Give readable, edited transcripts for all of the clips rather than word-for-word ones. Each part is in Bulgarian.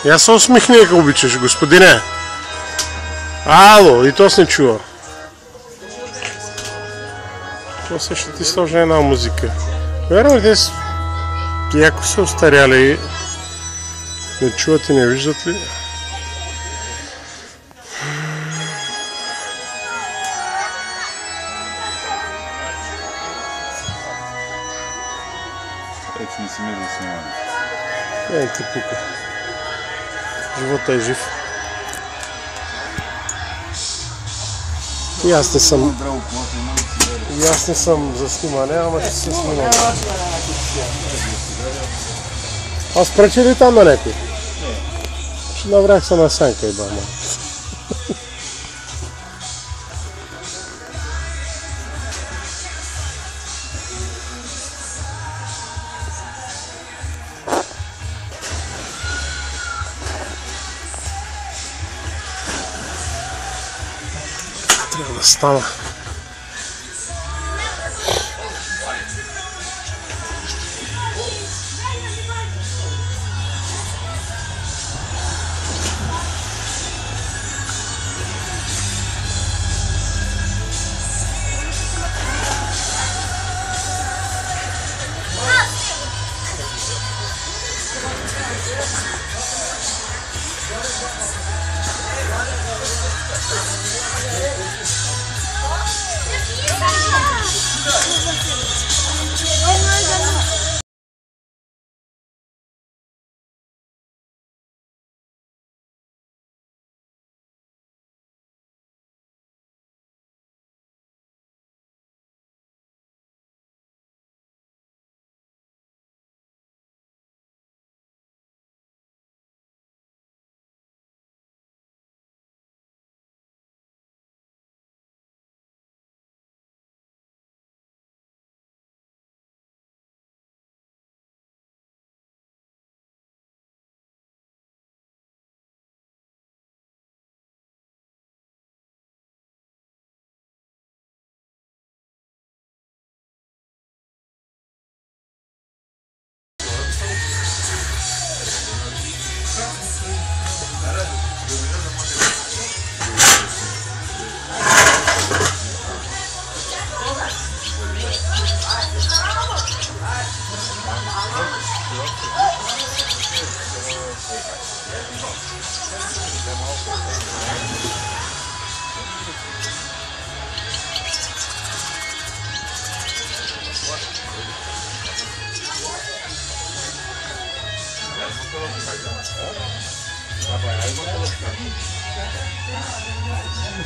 Я се усмихни, ако обичаш, господине. Ало, и то се не чува. После ще ти сложа една музика. Верно, те яко са остаряли. Не чуват и не виждат ли? Ето не си ми да снимаме. Ти пука. Живота е жив. И аз не съм за снимане, ама ще се снимам. Аз пречи ли там на някой? Ще наврях се на сянка и бама. Трябва да стана.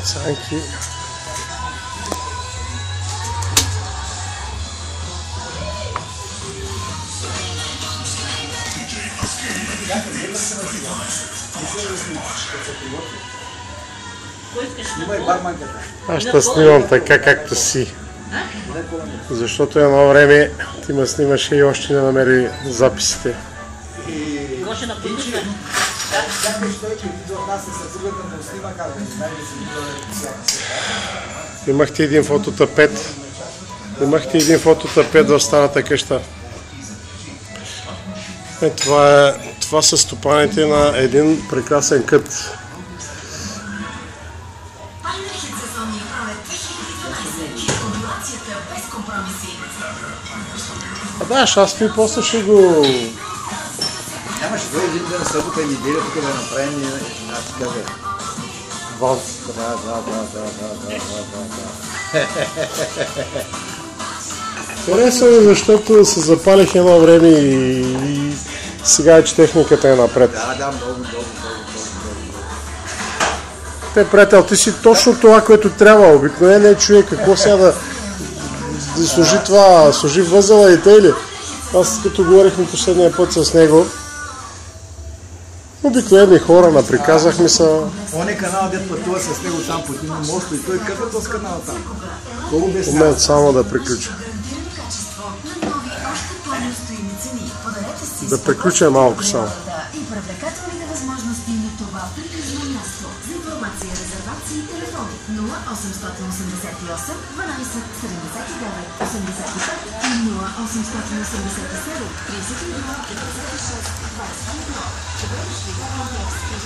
Sanki аз ще снимам така както си. Защото едно време ти ме снимаше и още не намери записите. Имахте един фототапет. Имахте един фототапет в старата къща. Това са стопаните на един прекрасен кът. Да, аз ти после ще го... Нямаше да един ден събота и неделя тук да направим аз ти кажа. Вал. Харесва ми, защото се запалих едно време и сега че техниката е напред. Да, много. Те, приятел, ти си точно това, което трябва. Обикновеният човек, какво сега да служи това, служи възела и тъй ли? Аз като говорихме последния път с него, обикновени хора, наприказахме са... Оне канал, дет пътува с него там по един мост и той къде този канал там? Момент само да приключа. Да приключа малко само. И привлекателните възможности на това приближено място. За информация и резервации телефон 0888 12 79 85 и 0887 32 56. 22 Добре дошли в контекст.